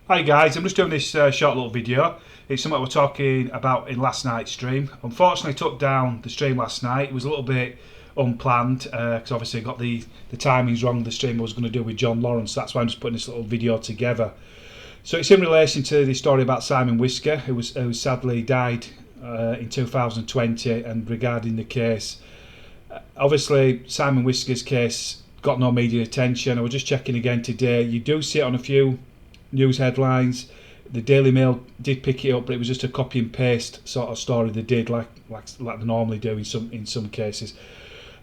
Hi guys, I'm just doing this short little video. It's something we're talking about in last night's stream. Unfortunately, I took down the stream last night. It was a little bit unplanned because obviously I got the timings wrong. The stream I was going to do with John Lawrence. That's why I'm just putting this little video together. So it's in relation to the story about Simon Whisker, who sadly died in 2020, and regarding the case. Obviously, Simon Whisker's case got no media attention. I was just checking again today. You do see it on a few news headlines. The Daily Mail did pick it up, but it was just a copy and paste sort of story they did, like they normally do in some cases.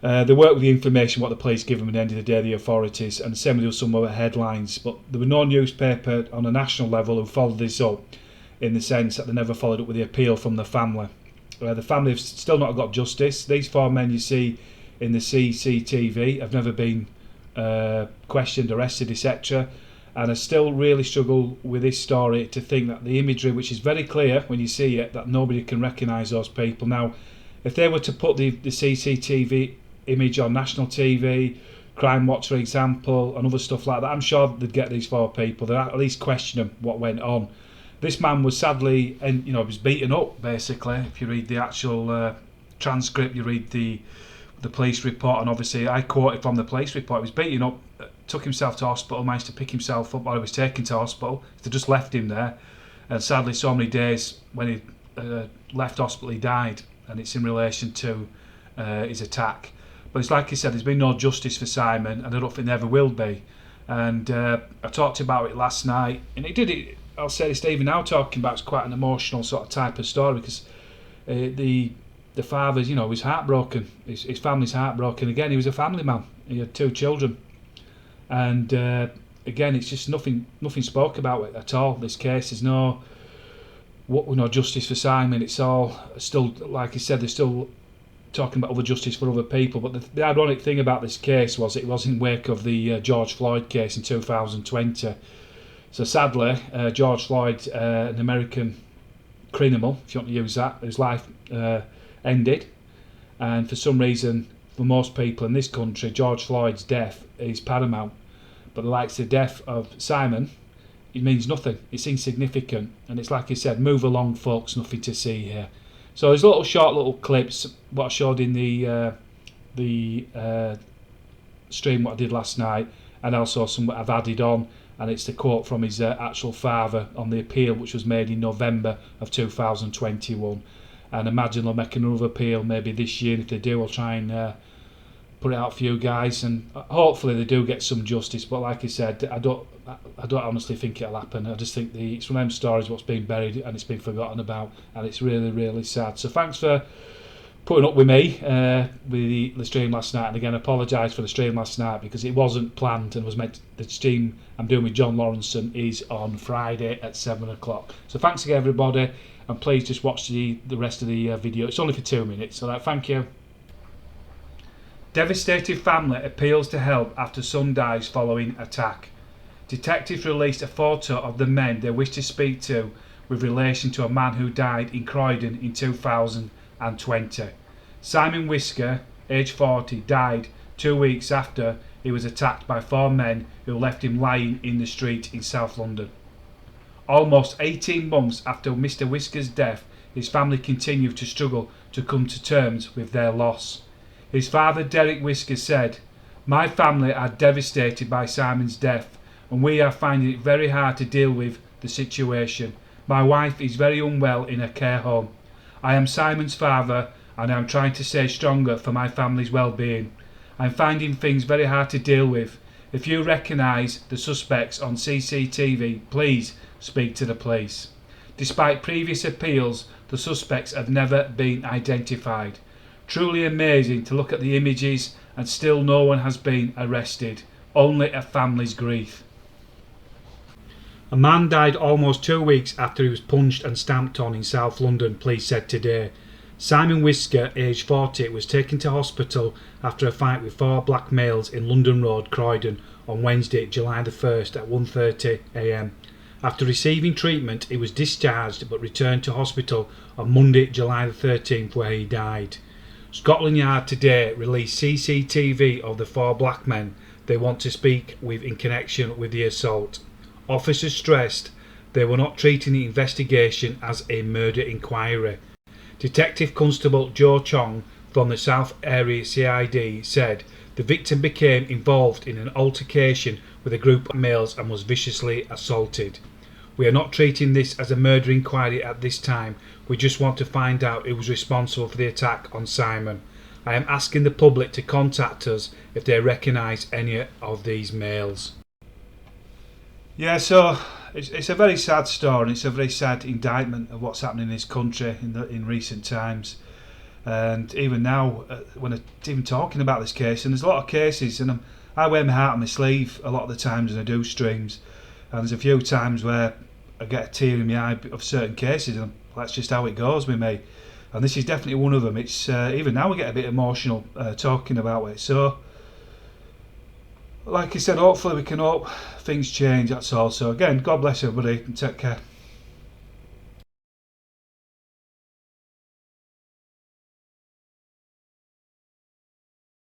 They work with the information what the police give them at the end of the day, the authorities, and the same with some other headlines. But there were no newspaper on a national level who followed this up, in the sense that they never followed up with the appeal from the family. The family have still not got justice. These four men you see in the CCTV have never been questioned, arrested, etc. And I still really struggle with this story to think that the imagery, which is very clear when you see it, that nobody can recognise those people. Now, if they were to put the CCTV image on national TV, Crime Watch, for example, and other stuff like that, I'm sure they'd get these four people. They'd at least question them what went on. This man was sadly, and was beaten up, basically. If you read the actual transcript, you read the police report, and obviously I quoted from the police report. He was beaten up, took himself to hospital, managed to pick himself up while he was taken to hospital. They just left him there, and sadly so many days when he left hospital he died, and it's in relation to his attack. But it's like I said, there's been no justice for Simon, and I don't think there ever will be. And I talked about it last night, and I'll say this even now, talking about it's quite an emotional sort of type of story, because the father's, was heartbroken. His family's heartbroken. Again, he was a family man. He had two children. And again, it's just nothing spoke about it at all. This case, there's no justice for Simon. It's all still, like I said, they're still talking about other justice for other people. But the ironic thing about this case was it was in wake of the George Floyd case in 2020. So sadly, George Floyd, an American criminal, if you want to use that, whose life ended. And for some reason, for most people in this country, George Floyd's death is paramount. But the likes of the death of Simon, it means nothing. It's insignificant. And it's like I said, move along, folks, nothing to see here. So there's short little clips, what I showed in the stream, what I did last night, and also some what I've added on. And it's the quote from his actual father on the appeal, which was made in November of 2021. And imagine they'll make another appeal maybe this year. And if they do, I'll try and put it out for you guys, and hopefully they do get some justice. But like I said, I don't honestly think it'll happen. I just think it's one of them stories what's been buried and it's been forgotten about, and it's really, really sad. So thanks for putting up with me with the stream last night. And again, I apologise for the stream last night because it wasn't planned and was meant. The stream I'm doing with John Lawrence is on Friday at 7 o'clock. So thanks again, everybody, and please just watch the rest of the video. It's only for 2 minutes. So thank you. Devastated family appeals to help after son dies following attack. Detectives released a photo of the men they wish to speak to with relation to a man who died in Croydon in 2020. Simon Whisker, age 40, died 2 weeks after he was attacked by four men who left him lying in the street in South London. Almost 18 months after Mr. Whisker's death, his family continued to struggle to come to terms with their loss. His father, Derek Whisker, said, "My family are devastated by Simon's death, and we are finding it very hard to deal with the situation. My wife is very unwell in a care home. I am Simon's father, and I am trying to stay stronger for my family's well-being. I'm finding things very hard to deal with. If you recognise the suspects on CCTV, please speak to the police." Despite previous appeals, the suspects have never been identified. Truly amazing to look at the images, and still no one has been arrested. Only a family's grief. A man died almost 2 weeks after he was punched and stamped on in South London, police said today. Simon Whisker, aged 40, was taken to hospital after a fight with four black males in London Road, Croydon, on Wednesday, July the 1st at 1:30 a.m. After receiving treatment, he was discharged but returned to hospital on Monday, July the 13th, where he died. Scotland Yard today released CCTV of the four black men they want to speak with in connection with the assault. Officers stressed they were not treating the investigation as a murder inquiry. Detective Constable Joe Chong from the South Area CID said the victim became involved in an altercation with a group of males and was viciously assaulted. We are not treating this as a murder inquiry at this time. We just want to find out who was responsible for the attack on Simon. I am asking the public to contact us if they recognise any of these males. Yeah, so it's a very sad story, and it's a very sad indictment of what's happening in this country in recent times. And even now, when I'm even talking about this case, and there's a lot of cases, and I wear my heart on my sleeve a lot of the times when I do streams, and there's a few times where I get a tear in my eye of certain cases, and that's just how it goes with me. And this is definitely one of them. It's even now we get a bit emotional talking about it. So, like I said, hopefully we can hope things change. That's all. So again, God bless everybody and take care.